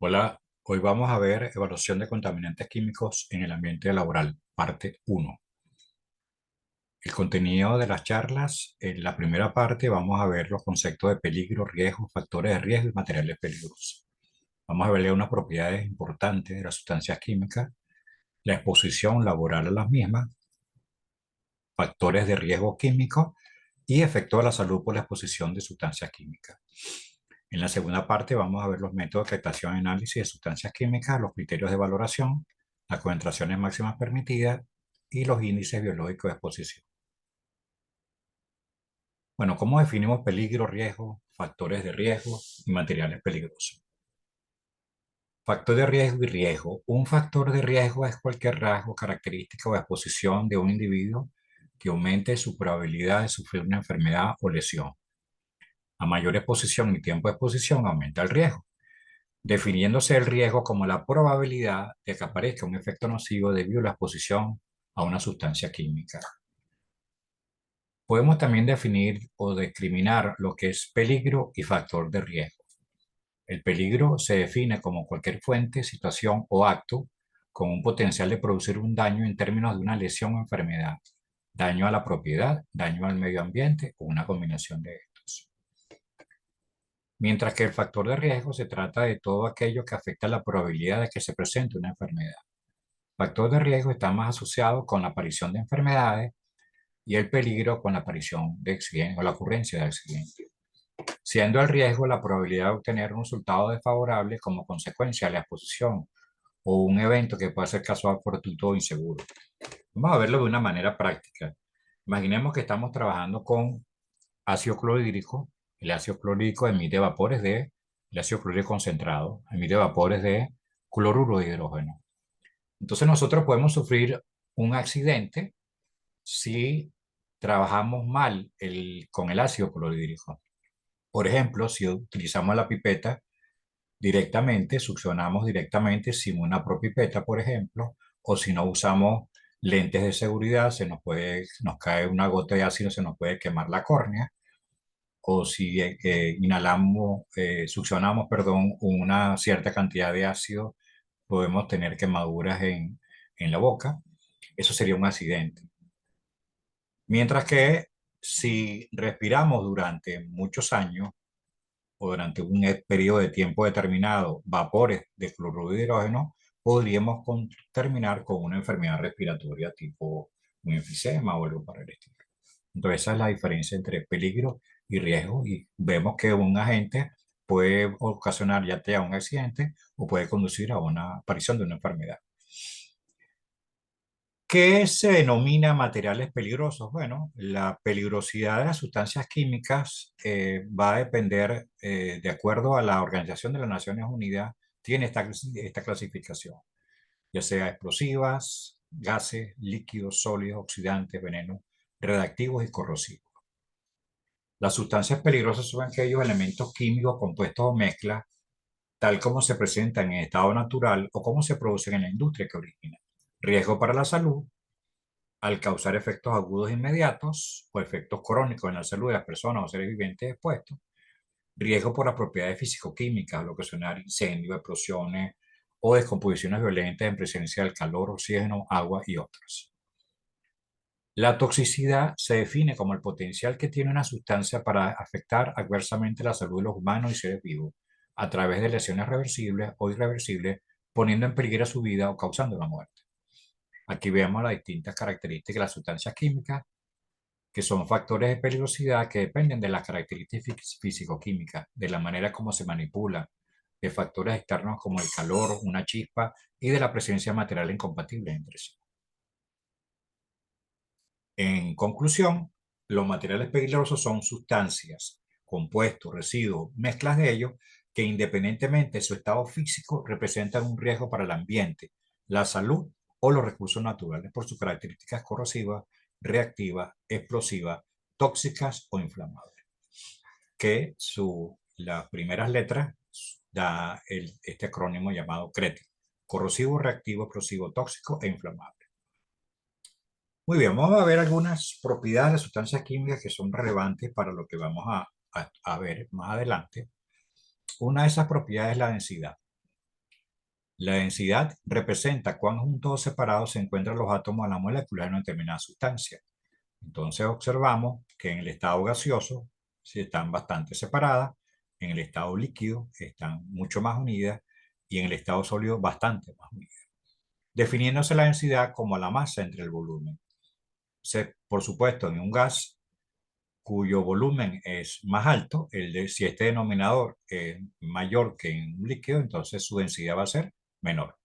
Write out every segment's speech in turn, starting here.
Hola, hoy vamos a ver evaluación de contaminantes químicos en el ambiente laboral, parte uno. El contenido de las charlas, en la primera parte vamos a ver los conceptos de peligro, riesgo, factores de riesgo y materiales peligrosos. Vamos a ver unas propiedades importantes de las sustancias químicas, la exposición laboral a las mismas, factores de riesgo químico y efectos de la salud por la exposición de sustancias químicas. En la segunda parte vamos a ver los métodos de captación y análisis de sustancias químicas, los criterios de valoración, las concentraciones máximas permitidas y los índices biológicos de exposición. Bueno, ¿cómo definimos peligro, riesgo, factores de riesgo y materiales peligrosos? Factor de riesgo y riesgo. Un factor de riesgo es cualquier rasgo, característica o exposición de un individuo que aumente su probabilidad de sufrir una enfermedad o lesión. A mayor exposición y tiempo de exposición aumenta el riesgo, definiéndose el riesgo como la probabilidad de que aparezca un efecto nocivo debido a la exposición a una sustancia química. Podemos también definir o discriminar lo que es peligro y factor de riesgo. El peligro se define como cualquier fuente, situación o acto con un potencial de producir un daño en términos de una lesión o enfermedad, daño a la propiedad, daño al medio ambiente o una combinación de estos. Mientras que el factor de riesgo se trata de todo aquello que afecta la probabilidad de que se presente una enfermedad. El factor de riesgo está más asociado con la aparición de enfermedades y el peligro con la aparición de accidentes o la ocurrencia de accidentes, siendo el riesgo la probabilidad de obtener un resultado desfavorable como consecuencia de la exposición o un evento que pueda ser casual, fortuito o inseguro. Vamos a verlo de una manera práctica. Imaginemos que estamos trabajando con ácido clorhídrico. El ácido clorhídrico emite vapores de el ácido clorhídrico concentrado, emite vapores de cloruro de hidrógeno. Entonces nosotros podemos sufrir un accidente si trabajamos mal con el ácido clorhídrico. Por ejemplo, si utilizamos la pipeta directamente, succionamos directamente sin una propipeta, por ejemplo, o si no usamos lentes de seguridad, nos cae una gota de ácido, se nos puede quemar la córnea, o si succionamos, perdón, una cierta cantidad de ácido, podemos tener quemaduras en la boca. Eso sería un accidente. Mientras que si respiramos durante muchos años o durante un periodo de tiempo determinado vapores de cloruro de hidrógeno, podríamos terminar con una enfermedad respiratoria tipo un enfisema o algo para el estilo. Entonces, esa es la diferencia entre peligro y riesgo, y vemos que un agente puede ocasionar ya sea un accidente o puede conducir a una aparición de una enfermedad. ¿Qué se denomina materiales peligrosos? Bueno, la peligrosidad de las sustancias químicas va a depender, de acuerdo a la Organización de las Naciones Unidas, tiene esta clasificación, ya sea explosivas, gases, líquidos, sólidos, oxidantes, venenos, reactivos y corrosivos. Las sustancias peligrosas son aquellos elementos químicos, compuestos o mezclas, tal como se presentan en estado natural o como se producen en la industria que origina. Riesgo para la salud al causar efectos agudos inmediatos o efectos crónicos en la salud de las personas o seres vivientes expuestos. Riesgo por las propiedades físico-químicas al ocasionar incendios, explosiones o descomposiciones violentas en presencia del calor, oxígeno, agua y otras. La toxicidad se define como el potencial que tiene una sustancia para afectar adversamente la salud de los humanos y seres vivos a través de lesiones reversibles o irreversibles, poniendo en peligro su vida o causando la muerte. Aquí vemos las distintas características de las sustancias químicas, que son factores de peligrosidad que dependen de las características físico-químicas, de la manera como se manipula, de factores externos como el calor, una chispa y de la presencia de materiales incompatibles entre sí. En conclusión, los materiales peligrosos son sustancias, compuestos, residuos, mezclas de ellos que independientemente de su estado físico representan un riesgo para el ambiente, la salud o los recursos naturales por sus características corrosivas, reactivas, explosivas, tóxicas o inflamables, que las primeras letras da este acrónimo llamado CRETI: corrosivo, reactivo, explosivo, tóxico e inflamable. Muy bien, vamos a ver algunas propiedades de sustancias químicas que son relevantes para lo que vamos a ver más adelante. Una de esas propiedades es la densidad. La densidad representa cuán juntos o separados se encuentran los átomos de la molécula de una determinada sustancia. Entonces observamos que en el estado gaseoso sí están bastante separadas, en el estado líquido están mucho más unidas y en el estado sólido bastante más unidas, definiéndose la densidad como la masa entre el volumen. Por supuesto, en un gas cuyo volumen es más alto, si este denominador es mayor que en un líquido, entonces su densidad va a ser menor.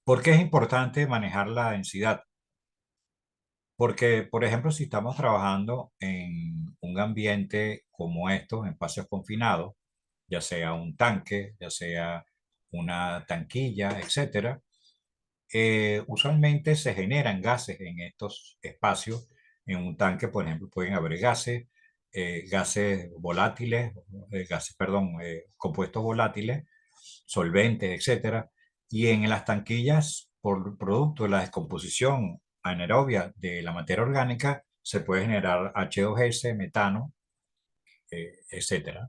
¿Por qué es importante manejar la densidad? Porque, por ejemplo, si estamos trabajando en un ambiente como estos, en espacios confinados, ya sea un tanque, ya sea una tanquilla, etcétera, usualmente se generan gases en estos espacios. En un tanque, por ejemplo, pueden haber gases volátiles, perdón, compuestos volátiles, solventes, etcétera. Y en las tanquillas, por producto de la descomposición anaerobia de la materia orgánica, se puede generar H2S, metano, etcétera.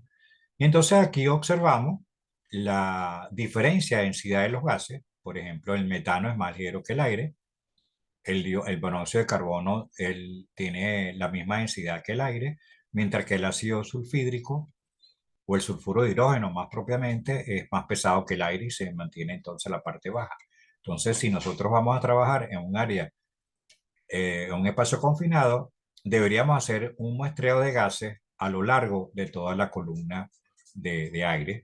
Y entonces aquí observamos la diferencia de densidad de los gases. Por ejemplo, el metano es más ligero que el aire. El monóxido de carbono tiene la misma densidad que el aire, mientras que el ácido sulfídrico o el sulfuro de hidrógeno más propiamente es más pesado que el aire y se mantiene entonces la parte baja. Entonces, si nosotros vamos a trabajar en un área, en un espacio confinado, deberíamos hacer un muestreo de gases a lo largo de toda la columna de aire,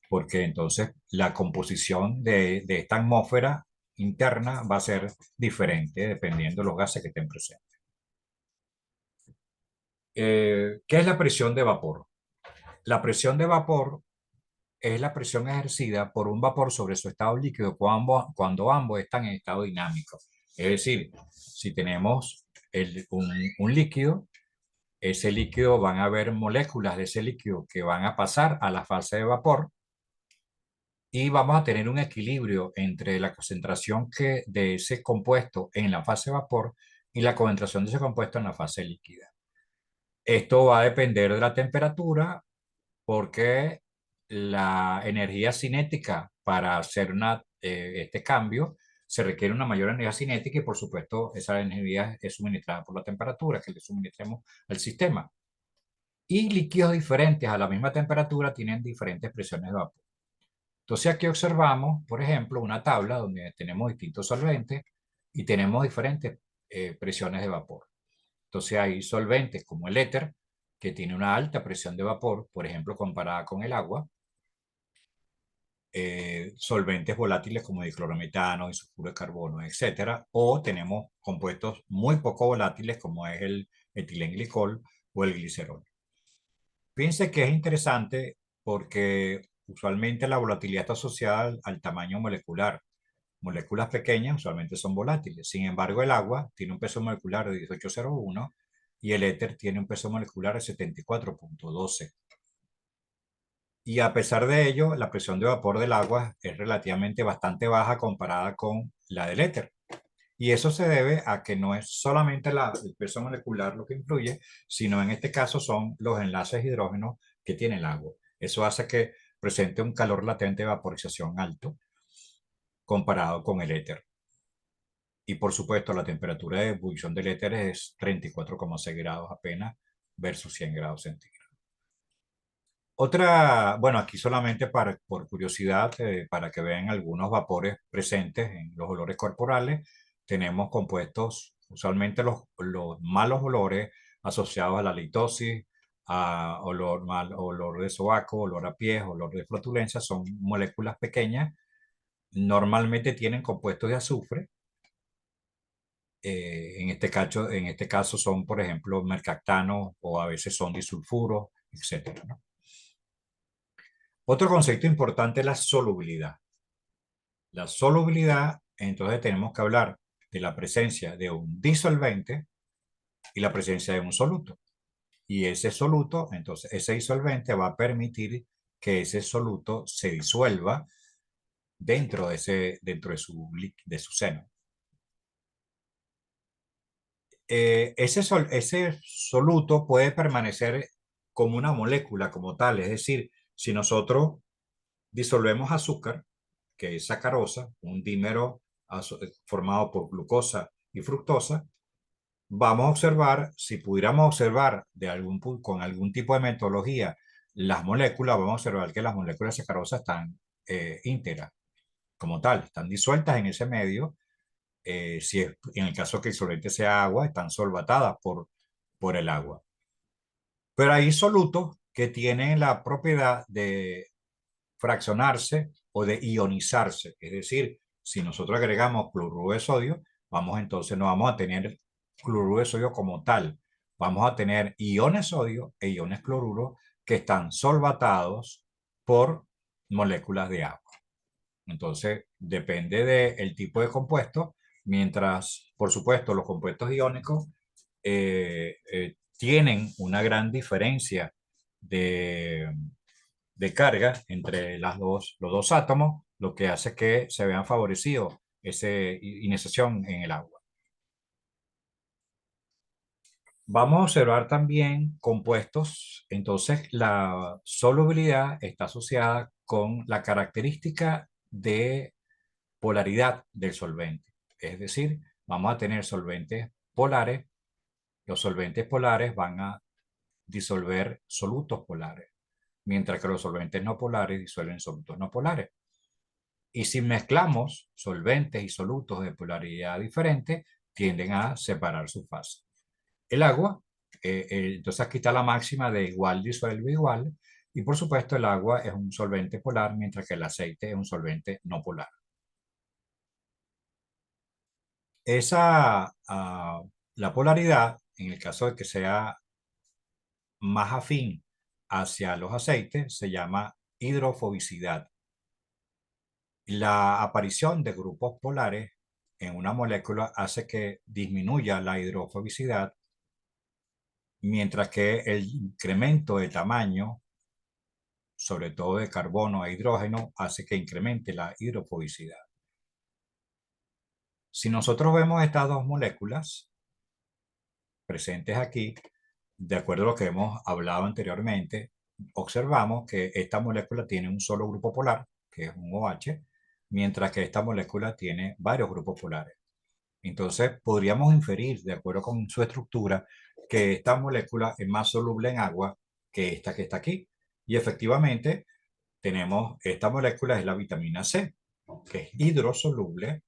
porque entonces la composición de esta atmósfera interna va a ser diferente dependiendo de los gases que estén presentes. ¿Qué es la presión de vapor? La presión de vapor es la presión ejercida por un vapor sobre su estado líquido cuando ambos están en estado dinámico. Es decir, si tenemos un líquido, ese líquido van a haber moléculas de ese líquido que van a pasar a la fase de vapor y vamos a tener un equilibrio entre la concentración de ese compuesto en la fase de vapor y la concentración de ese compuesto en la fase líquida. Esto va a depender de la temperatura porque la energía cinética para hacer este cambio se requiere una mayor energía cinética y por supuesto esa energía es suministrada por la temperatura que le suministremos al sistema. Y líquidos diferentes a la misma temperatura tienen diferentes presiones de vapor. Entonces aquí observamos, por ejemplo, una tabla donde tenemos distintos solventes y tenemos diferentes presiones de vapor. Entonces hay solventes como el éter, que tiene una alta presión de vapor, por ejemplo, comparada con el agua. Solventes volátiles como diclorometano, disulfuro de carbono, etcétera. O tenemos compuestos muy poco volátiles como es el etilenglicol o el glicerol. Fíjense que es interesante porque usualmente la volatilidad está asociada al tamaño molecular. Moléculas pequeñas usualmente son volátiles. Sin embargo, el agua tiene un peso molecular de 18,01 y el éter tiene un peso molecular de 74,12. Y a pesar de ello, la presión de vapor del agua es relativamente bastante baja comparada con la del éter. Y eso se debe a que no es solamente el peso molecular lo que influye, sino en este caso son los enlaces de hidrógeno que tiene el agua. Eso hace que presente un calor latente de vaporización alto comparado con el éter. Y por supuesto, la temperatura de ebullición del éter es 34,6 grados apenas versus 100 grados centígrados. Bueno, aquí solamente por curiosidad, para que vean algunos vapores presentes en los olores corporales, tenemos compuestos, usualmente los malos olores asociados a la litosis, a olor de sobaco, olor a pies, olor de flatulencia, son moléculas pequeñas, normalmente tienen compuestos de azufre. En este caso son, por ejemplo, mercaptano o a veces son disulfuros, etcétera, ¿no? Otro concepto importante es la solubilidad. La solubilidad, entonces tenemos que hablar de la presencia de un disolvente y la presencia de un soluto. Y ese soluto, entonces ese disolvente va a permitir que ese soluto se disuelva dentro de su seno. Ese soluto puede permanecer como una molécula como tal, es decir, si nosotros disolvemos azúcar, que es sacarosa, un dímero formado por glucosa y fructosa, vamos a observar, si pudiéramos observar con algún tipo de metodología las moléculas, vamos a observar que las moléculas de sacarosa están íntegras como tal, están disueltas en ese medio. Si es, en el caso que el solvente sea agua, están solvatadas por el agua. Pero hay solutos que tienen la propiedad de fraccionarse o de ionizarse. Es decir, si nosotros agregamos cloruro de sodio, entonces no vamos a tener cloruro de sodio como tal. Vamos a tener iones sodio e iones cloruro que están solvatados por moléculas de agua. Entonces, depende del tipo de compuesto, mientras, por supuesto, los compuestos iónicos tienen una gran diferencia de, de carga entre los dos átomos, lo que hace que se vean favorecidos esa ionización en el agua. Vamos a observar también compuestos, entonces la solubilidad está asociada con la característica de polaridad del solvente. Es decir, vamos a tener solventes polares. Los solventes polares van a disolver solutos polares, mientras que los solventes no polares disuelven solutos no polares. Y si mezclamos solventes y solutos de polaridad diferente, tienden a separar su fase. El agua, entonces aquí está la máxima de igual disuelve igual, y por supuesto el agua es un solvente polar, mientras que el aceite es un solvente no polar. La polaridad, en el caso de que sea más afín hacia los aceites, se llama hidrofobicidad. La aparición de grupos polares en una molécula hace que disminuya la hidrofobicidad, mientras que el incremento de tamaño, sobre todo de carbono e hidrógeno, hace que incremente la hidrofobicidad. Si nosotros vemos estas dos moléculas presentes aquí, de acuerdo a lo que hemos hablado anteriormente, observamos que esta molécula tiene un solo grupo polar, que es un OH, mientras que esta molécula tiene varios grupos polares. Entonces, podríamos inferir, de acuerdo con su estructura, que esta molécula es más soluble en agua que esta que está aquí. Y efectivamente, tenemos esta molécula es la vitamina C, que es hidrosoluble,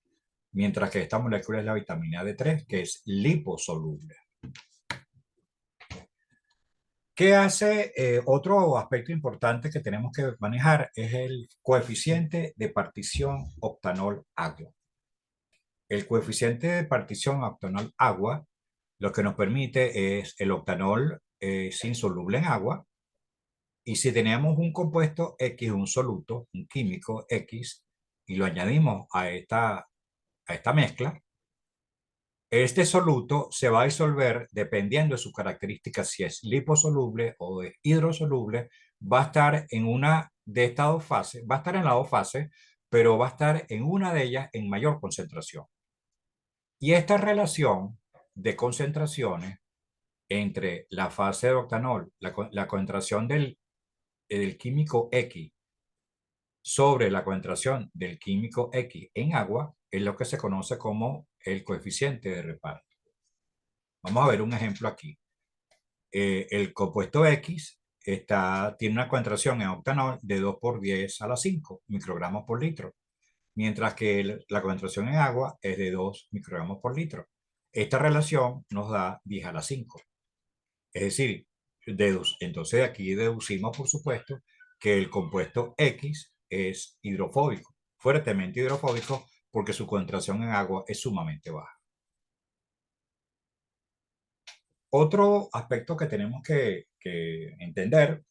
mientras que esta molécula es la vitamina D3, que es liposoluble. ¿Qué hace? Otro aspecto importante que tenemos que manejar es el coeficiente de partición octanol-agua. El coeficiente de partición octanol-agua lo que nos permite es el octanol es insoluble en agua, y si tenemos un compuesto X, un soluto, un químico X, y lo añadimos a esta mezcla, este soluto se va a disolver dependiendo de sus características, si es liposoluble o es hidrosoluble, va a estar en una de estas dos fases, va a estar en las dos fases, pero va a estar en una de ellas en mayor concentración. Y esta relación de concentraciones entre la fase de octanol, la concentración del químico X sobre la concentración del químico X en agua, es lo que se conoce como el coeficiente de reparto. Vamos a ver un ejemplo aquí. El compuesto X tiene una concentración en octanol de 2 por 10 a la 5 microgramos por litro, mientras que la concentración en agua es de 2 microgramos por litro. Esta relación nos da 10 a la 5. Es decir, entonces de aquí deducimos, por supuesto, que el compuesto X es hidrofóbico, fuertemente hidrofóbico, porque su concentración en agua es sumamente baja. Otro aspecto que tenemos que entender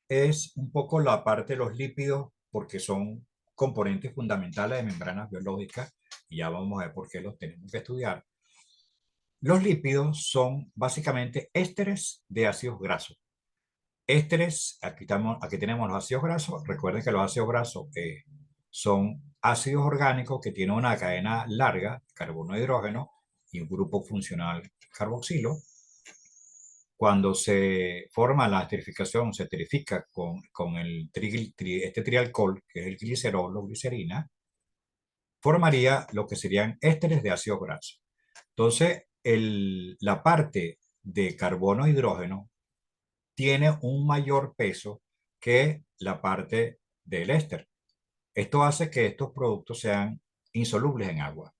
es un poco la parte de los lípidos, porque son componentes fundamentales de membranas biológicas, y ya vamos a ver por qué los tenemos que estudiar. Los lípidos son básicamente ésteres de ácidos grasos. Ésteres, aquí tenemos los ácidos grasos. Recuerden que los ácidos grasos son ácidos orgánicos que tienen una cadena larga, carbono e hidrógeno, y un grupo funcional carboxilo. cuando se forma la esterificación, se esterifica con este trialcohol, que es el glicerol o glicerina, formaría lo que serían ésteres de ácidos grasos. Entonces, la parte de carbono e hidrógeno tiene un mayor peso que la parte del éster. Esto hace que estos productos sean insolubles en agua.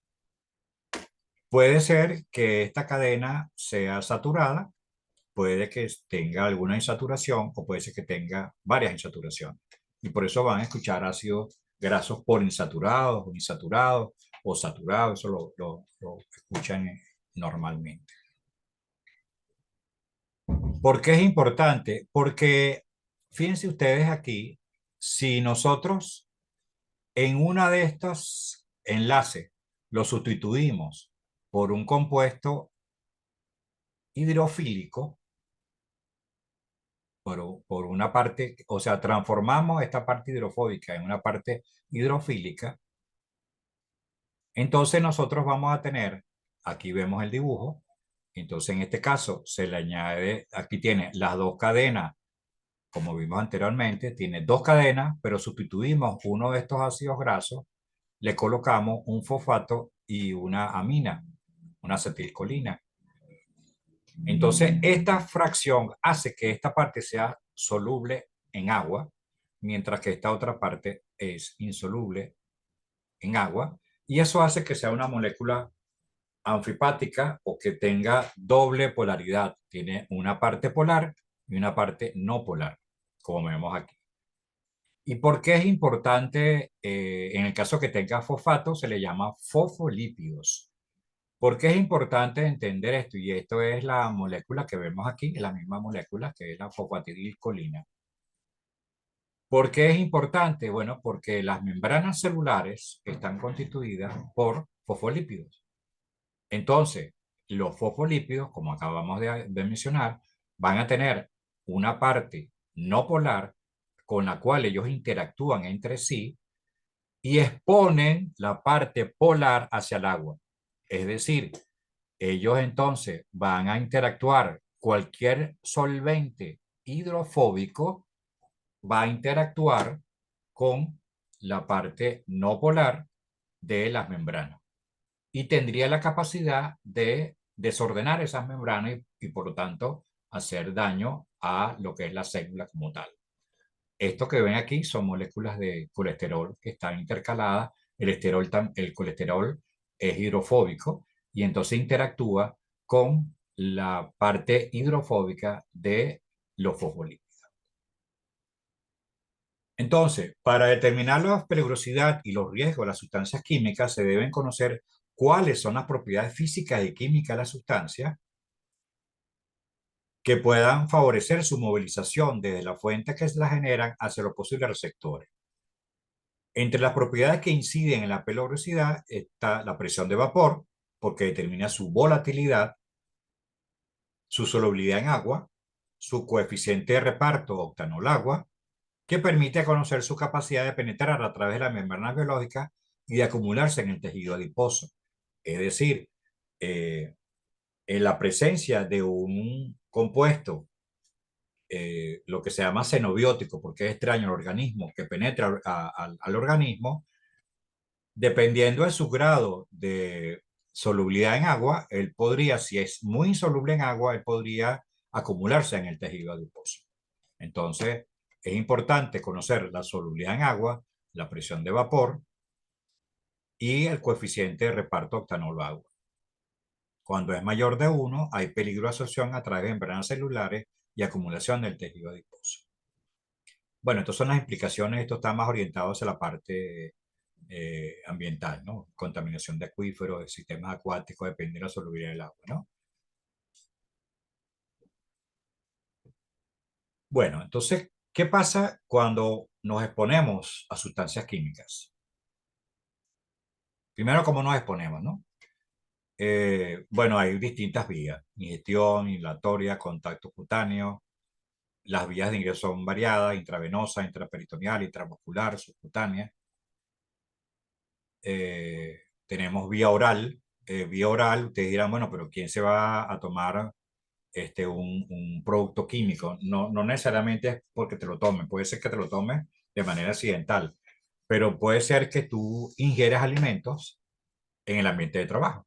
Puede ser que esta cadena sea saturada, puede que tenga alguna insaturación o puede ser que tenga varias insaturaciones. Y por eso van a escuchar ácidos grasos poliinsaturados o insaturados o saturados, eso lo escuchan normalmente. ¿Por qué es importante? Porque fíjense ustedes aquí, si nosotros en una de estos enlaces lo sustituimos por un compuesto hidrofílico, por una parte, o sea, transformamos esta parte hidrofóbica en una parte hidrofílica, entonces nosotros vamos a tener, aquí vemos el dibujo, entonces en este caso se le añade, aquí tiene las dos cadenas, como vimos anteriormente, tiene dos cadenas, pero sustituimos uno de estos ácidos grasos, le colocamos un fosfato y una amina, una acetilcolina. Entonces, esta fracción hace que esta parte sea soluble en agua, mientras que esta otra parte es insoluble en agua, y eso hace que sea una molécula anfipática o que tenga doble polaridad. Tiene una parte polar y una parte no polar, como vemos aquí. ¿Y por qué es importante? En el caso que tenga fosfato, se le llama fosfolípidos. ¿Por qué es importante entender esto? Y esto es la molécula que vemos aquí, la misma molécula que es la fosfatidilcolina. ¿Por qué es importante? Bueno, porque las membranas celulares están constituidas por fosfolípidos. Entonces, los fosfolípidos, como acabamos de mencionar, van a tener una parte no polar con la cual ellos interactúan entre sí y exponen la parte polar hacia el agua. Es decir, ellos entonces van a interactuar, cualquier solvente hidrofóbico va a interactuar con la parte no polar de las membranas y tendría la capacidad de desordenar esas membranas y por lo tanto hacer daño a lo que es la célula como tal. Esto que ven aquí son moléculas de colesterol que están intercaladas. El colesterol es hidrofóbico y entonces interactúa con la parte hidrofóbica de los fosfolípidos. Entonces, para determinar la peligrosidad y los riesgos de las sustancias químicas, se deben conocer cuáles son las propiedades físicas y químicas de la sustancia que puedan favorecer su movilización desde la fuente que la generan hacia los posibles receptores. Entre las propiedades que inciden en la peligrosidad está la presión de vapor, porque determina su volatilidad, su solubilidad en agua, su coeficiente de reparto octanol-agua, que permite conocer su capacidad de penetrar a través de las membranas biológicas y de acumularse en el tejido adiposo. Es decir, en la presencia de un compuesto, lo que se llama xenobiótico, porque es extraño el organismo que penetra al organismo, dependiendo de su grado de solubilidad en agua, él podría, si es muy insoluble en agua, él podría acumularse en el tejido adiposo. Entonces, es importante conocer la solubilidad en agua, la presión de vapor y el coeficiente de reparto octanol-agua. Cuando es mayor de 1, hay peligro de absorción a través de membranas celulares y acumulación del tejido adiposo. Bueno, estas son las implicaciones, esto está más orientado hacia la parte ambiental, ¿no? Contaminación de acuíferos, de sistemas acuáticos, depende de la solubilidad del agua, ¿no? Bueno, entonces, ¿qué pasa cuando nos exponemos a sustancias químicas? Primero, ¿cómo nos exponemos, no? Bueno, hay distintas vías, ingestión, inhalatoria, contacto cutáneo. Las vías de ingreso son variadas, intravenosa, intraperitoneal, intramuscular, subcutánea. Tenemos vía oral. Vía oral, ustedes dirán, bueno, pero ¿quién se va a tomar un producto químico. No necesariamente es porque te lo tomes, puede ser que te lo tomes de manera accidental, pero puede ser que tú ingieras alimentos en el ambiente de trabajo.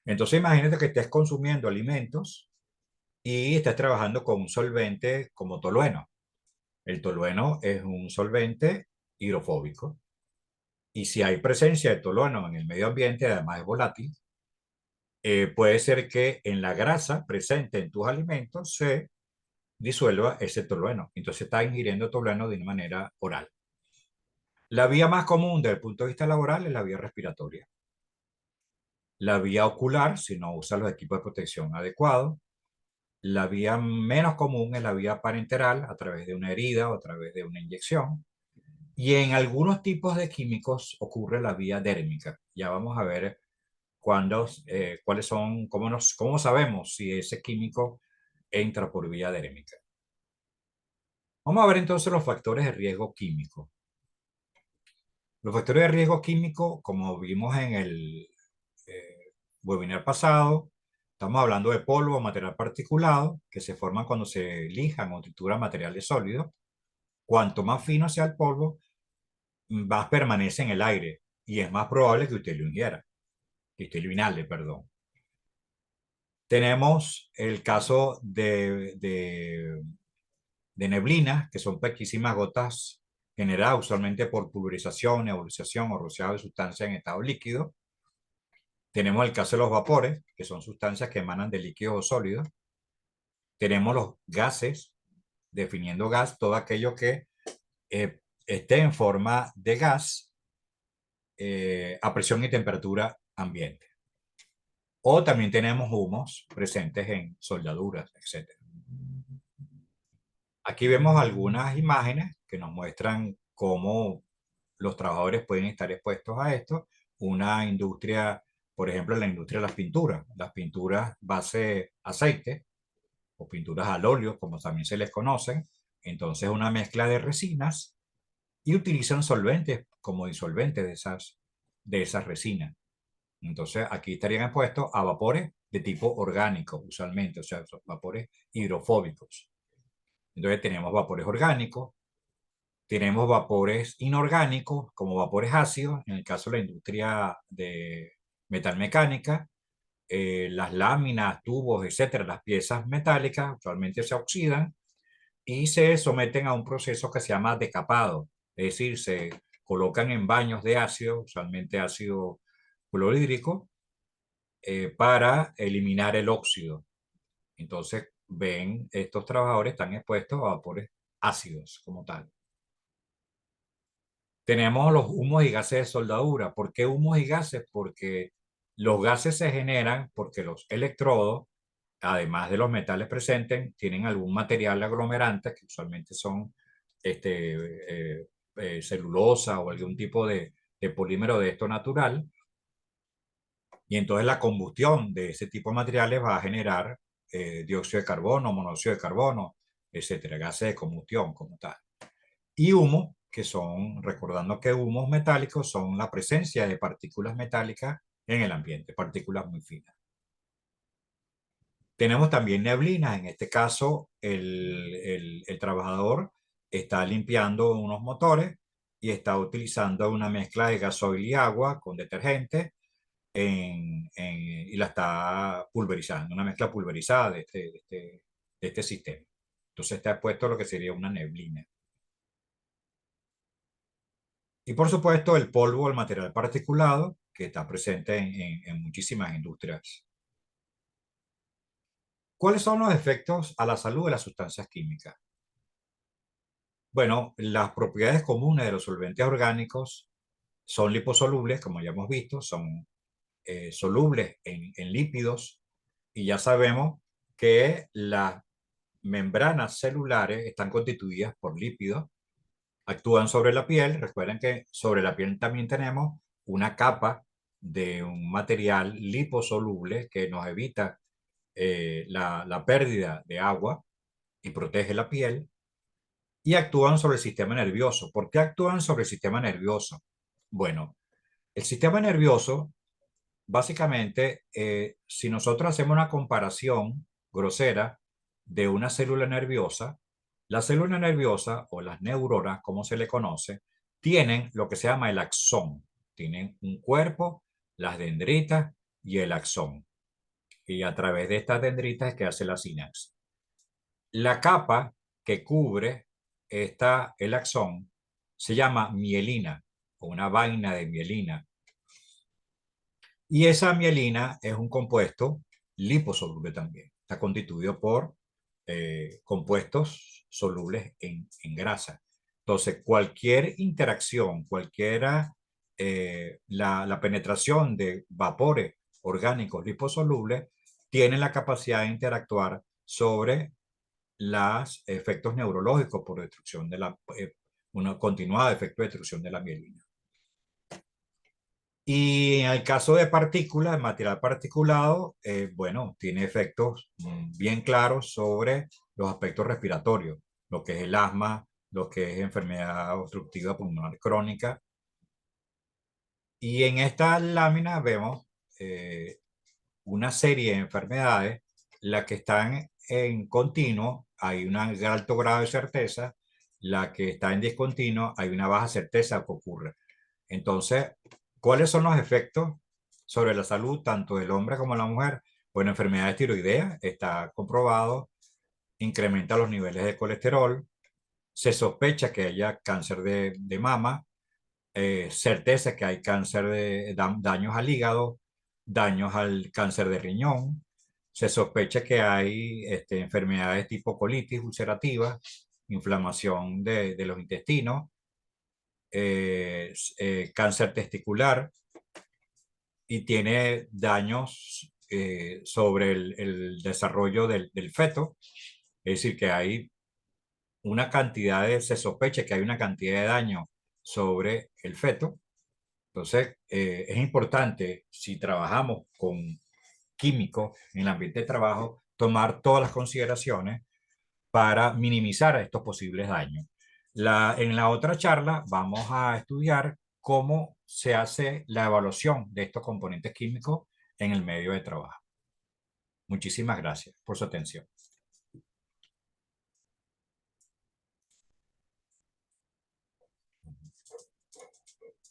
Entonces imagínate que estés consumiendo alimentos y estés trabajando con un solvente como tolueno. El tolueno es un solvente hidrofóbico y si hay presencia de tolueno en el medio ambiente, además es volátil, puede ser que en la grasa presente en tus alimentos se disuelva ese tolueno. Entonces está ingiriendo tolueno de una manera oral. La vía más común desde el punto de vista laboral es la vía respiratoria. La vía ocular, si no usa los equipos de protección adecuados. La vía menos común es la vía parenteral, a través de una herida o a través de una inyección. Y en algunos tipos de químicos ocurre la vía dérmica. Ya vamos a ver cuáles son, cómo sabemos si ese químico entra por vía dérmica. Vamos a ver entonces los factores de riesgo químico. Los factores de riesgo químico, como vimos en el webinar pasado, estamos hablando de polvo o material particulado que se forman cuando se lijan o trituran materiales sólidos. Cuanto más fino sea el polvo, más permanece en el aire y es más probable que usted lo ingiera, que usted lo inhale, perdón. Tenemos el caso de neblinas, que son pequísimas gotas generadas usualmente por pulverización, nebulización o rociado de sustancias en estado líquido. Tenemos el caso de los vapores, que son sustancias que emanan de líquidos o sólidos. Tenemos los gases, definiendo gas, todo aquello que esté en forma de gas a presión y temperatura ambiente. O también tenemos humos presentes en soldaduras, etc. Aquí vemos algunas imágenes que nos muestran cómo los trabajadores pueden estar expuestos a esto. Una industria, por ejemplo, la industria de las pinturas base aceite o pinturas al óleo, como también se les conocen. Entonces, una mezcla de resinas y utilizan solventes como disolventes de esas resinas. Entonces, aquí estarían expuestos a vapores de tipo orgánico, usualmente, o sea, son vapores hidrofóbicos. Entonces, tenemos vapores orgánicos, tenemos vapores inorgánicos, como vapores ácidos, en el caso de la industria de metalmecánica, las láminas, tubos, etcétera, las piezas metálicas usualmente se oxidan y se someten a un proceso que se llama decapado, es decir, se colocan en baños de ácido, usualmente ácido clorhídrico, para eliminar el óxido. Entonces, ven, estos trabajadores están expuestos a vapores ácidos como tal. Tenemos los humos y gases de soldadura. ¿Por qué humos y gases? Porque los gases se generan porque los electrodos, además de los metales presentes, tienen algún material aglomerante, que usualmente son celulosa o algún tipo de polímero de esto natural. Y entonces la combustión de ese tipo de materiales va a generar dióxido de carbono, monóxido de carbono, etcétera, gases de combustión como tal. Y humo, que son, recordando que humos metálicos son la presencia de partículas metálicas en el ambiente, partículas muy finas. Tenemos también neblinas, en este caso el trabajador está limpiando unos motores y está utilizando una mezcla de gasoil y agua con detergente y la está pulverizando, una mezcla pulverizada de este sistema. Entonces está expuesto a lo que sería una neblina. Y por supuesto el polvo, el material particulado, que está presente en muchísimas industrias. ¿Cuáles son los efectos a la salud de las sustancias químicas? Bueno, las propiedades comunes de los solventes orgánicos son liposolubles, como ya hemos visto, son solubles en lípidos, y ya sabemos que las membranas celulares están constituidas por lípidos, actúan sobre la piel. Recuerden que sobre la piel también tenemos una capa de un material liposoluble que nos evita la pérdida de agua y protege la piel, y actúan sobre el sistema nervioso. ¿Por qué actúan sobre el sistema nervioso? Bueno, el sistema nervioso, básicamente, si nosotros hacemos una comparación grosera de una célula nerviosa. La célula nerviosa o las neuronas, como se le conoce, tienen lo que se llama el axón. Tienen un cuerpo, las dendritas y el axón. Y a través de estas dendritas es que hace la sinapsis. La capa que cubre el axón se llama mielina o una vaina de mielina. Y esa mielina es un compuesto liposoluble también. Está constituido por compuestos solubles en grasa. Entonces, cualquier interacción, la penetración de vapores orgánicos liposolubles tiene la capacidad de interactuar sobre los efectos neurológicos por destrucción de una continuada efecto de destrucción de la mielina. Y en el caso de partículas, el material particulado, bueno, tiene efectos bien claros sobre los aspectos respiratorios, lo que es el asma, lo que es enfermedad obstructiva pulmonar crónica. Y en esta lámina vemos eh, una serie de enfermedades, las que están en continuo, hay un alto grado de certeza, la que está en discontinuo, hay una baja certeza que ocurre. Entonces, ¿cuáles son los efectos sobre la salud tanto del hombre como de la mujer? Bueno, enfermedades tiroideas, está comprobado, incrementa los niveles de colesterol, se sospecha que haya cáncer de mama, certeza que hay cáncer daños al hígado, daños al cáncer de riñón, se sospecha que hay enfermedades tipo colitis ulcerativa, inflamación de los intestinos, cáncer testicular y tiene daños sobre el desarrollo del feto. Es decir, que hay se sospecha que hay una cantidad de daño sobre el feto. Entonces, es importante, si trabajamos con químicos en el ambiente de trabajo, tomar todas las consideraciones para minimizar estos posibles daños. En la otra charla vamos a estudiar cómo se hace la evaluación de estos componentes químicos en el medio de trabajo. Muchísimas gracias por su atención.